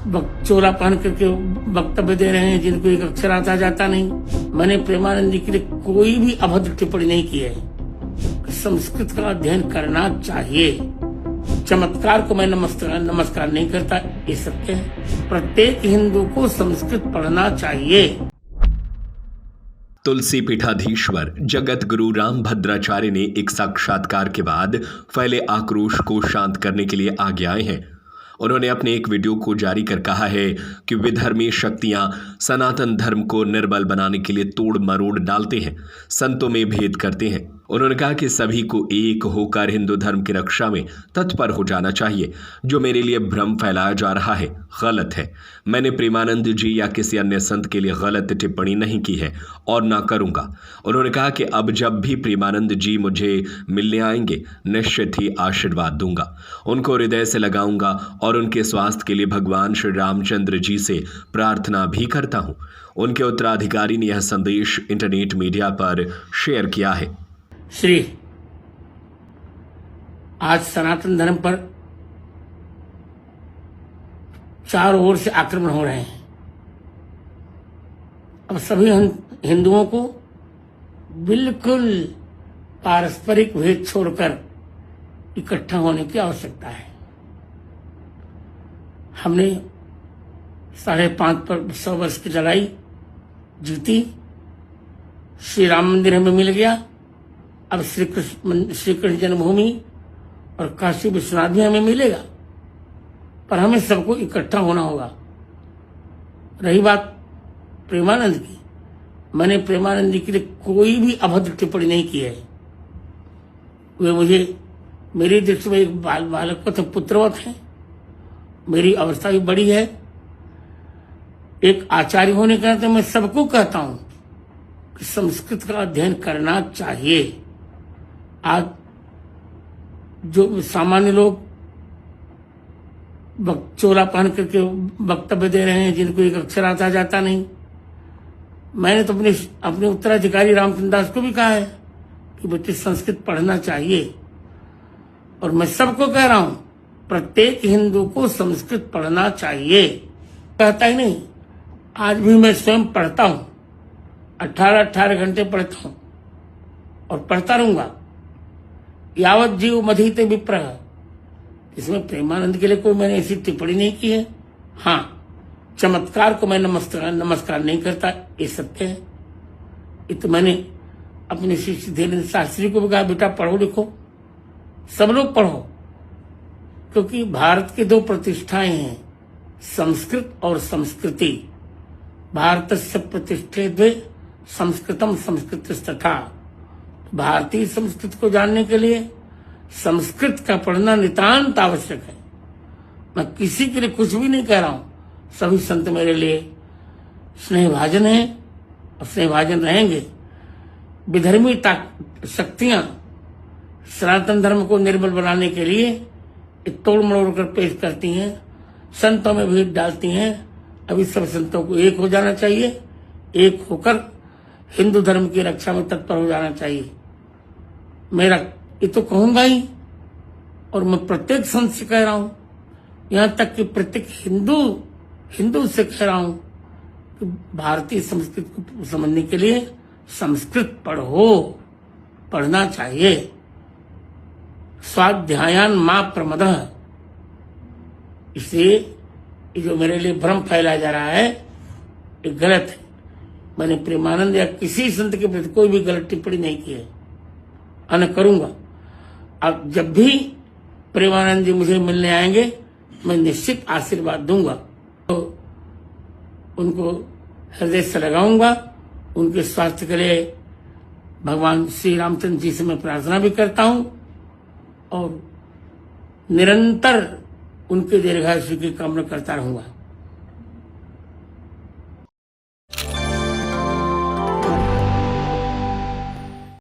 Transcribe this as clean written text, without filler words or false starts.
चोला पहन करके वक्तव्य दे रहे हैं जिनको एक अक्षर आता जाता नहीं। मैंने प्रेमानंद जी के लिए कोई भी अभद्र टिप्पणी नहीं की है। संस्कृत का अध्ययन करना चाहिए। चमत्कार को मैं नमस्कार नहीं करता, ये सत्य है। प्रत्येक हिंदू को संस्कृत पढ़ना चाहिए। तुलसी पीठाधीश्वर जगत गुरु राम भद्राचार्य ने एक साक्षात्कार के बाद फैले आक्रोश को शांत करने के लिए आगे आए हैं। उन्होंने अपने एक वीडियो को जारी कर कहा है कि विधर्मी शक्तियां सनातन धर्म को निर्बल बनाने के लिए तोड़ मरोड़ डालते हैं, संतों में भेद करते हैं। उन्होंने कहा कि सभी को एक होकर हिंदू धर्म की रक्षा में तत्पर हो जाना चाहिए। जो मेरे लिए भ्रम फैलाया जा रहा है गलत है। मैंने प्रेमानंद जी या किसी अन्य संत के लिए गलत टिप्पणी नहीं की है और ना करूंगा। उन्होंने कहा कि अब जब भी प्रेमानंद जी मुझे मिलने आएंगे निश्चित ही आशीर्वाद दूंगा, उनको हृदय से लगाऊंगा और उनके स्वास्थ्य के लिए भगवान श्री रामचंद्र जी से प्रार्थना भी करता हूं। उनके उत्तराधिकारी ने यह संदेश इंटरनेट मीडिया पर शेयर किया है। श्री आज सनातन धर्म पर चारों ओर से आक्रमण हो रहे हैं। अब सभी हिंदुओं को बिल्कुल पारस्परिक भेद छोड़कर इकट्ठा होने की आवश्यकता है। हमने 550 वर्ष की लड़ाई जीती, श्री राम मंदिर हमें मिल गया। अब श्री कृष्ण जन्मभूमि और काशी विश्वनाथ भी हमें मिलेगा, पर हमें सबको इकट्ठा होना होगा। रही बात प्रेमानंद की, मैंने प्रेमानंद जी के लिए कोई भी अभद्र टिप्पणी नहीं की है। वे मुझे मेरी दृष्टि में एक बालक को तो पुत्रवत है। मेरी अवस्था भी बड़ी है। एक आचार्य होने के नाते मैं सबको कहता हूं कि संस्कृत का अध्ययन करना चाहिए। आज जो सामान्य लोग चोला पहन करके वक्तव्य दे रहे हैं जिनको एक अक्षर आता जाता नहीं, मैंने तो अपने उत्तराधिकारी रामचंद्र दास को भी कहा है कि बेटे संस्कृत पढ़ना चाहिए। और मैं सबको कह रहा हूं प्रत्येक हिंदू को संस्कृत पढ़ना चाहिए। कहता ही नहीं, आज भी मैं स्वयं पढ़ता हूं, 18 घंटे पढ़ता हूं और पढ़ता रहूंगा। यावत जीव मधीते विप्रह, इसमें प्रेमानंद के लिए कोई मैंने ऐसी टिप्पणी नहीं की है। हाँ, चमत्कार को मैं नमस्कार नहीं करता, ये सत्य है। ये तो मैंने अपने शिष्य धीरेन्द्र शास्त्री को भी कहा, बेटा पढ़ो लिखो, सब लोग पढ़ो, क्योंकि भारत की 2 प्रतिष्ठाएं हैं, संस्कृत और संस्कृति। भारतस्य प्रतिष्ठे द्वे संस्कृतम संस्कृतस्तथा। भारतीय संस्कृति को जानने के लिए संस्कृत का पढ़ना नितांत आवश्यक है। मैं किसी के लिए कुछ भी नहीं कह रहा हूं। सभी संत मेरे लिए स्नेहभाजन हैं और स्नेहभाजन रहेंगे। विधर्मी शक्तियां सनातन धर्म को निर्बल बनाने के लिए तोड़ मरोड़ कर पेश करती हैं, संतों में भेद डालती हैं। अभी सब संतों को एक हो जाना चाहिए, एक होकर हिंदू धर्म की रक्षा में तत्पर हो जाना चाहिए। मेरा ये तो कहूंगा ही, और मैं प्रत्येक संत से कह रहा हूं, यहां तक कि प्रत्येक हिंदू से कह रहा हूं कि भारतीय संस्कृति को समझने के लिए संस्कृत पढ़ो, पढ़ना चाहिए। स्वाध्यायान मां प्रमदः। इसलिए ये जो मेरे लिए भ्रम फैलाया जा रहा है ये गलत है। मैंने प्रेमानंद या किसी संत के प्रति कोई भी गलत टिप्पणी नहीं की है, न करूंगा। अब जब भी प्रेमानंद जी मुझे मिलने आएंगे मैं निश्चित आशीर्वाद दूंगा। तो उनको हृदय से लगाऊंगा। उनके स्वास्थ्य के लिए भगवान श्री रामचंद्र जी से मैं प्रार्थना भी करता हूं और निरंतर उनके दीर्घायु की कामना करता रहूंगा।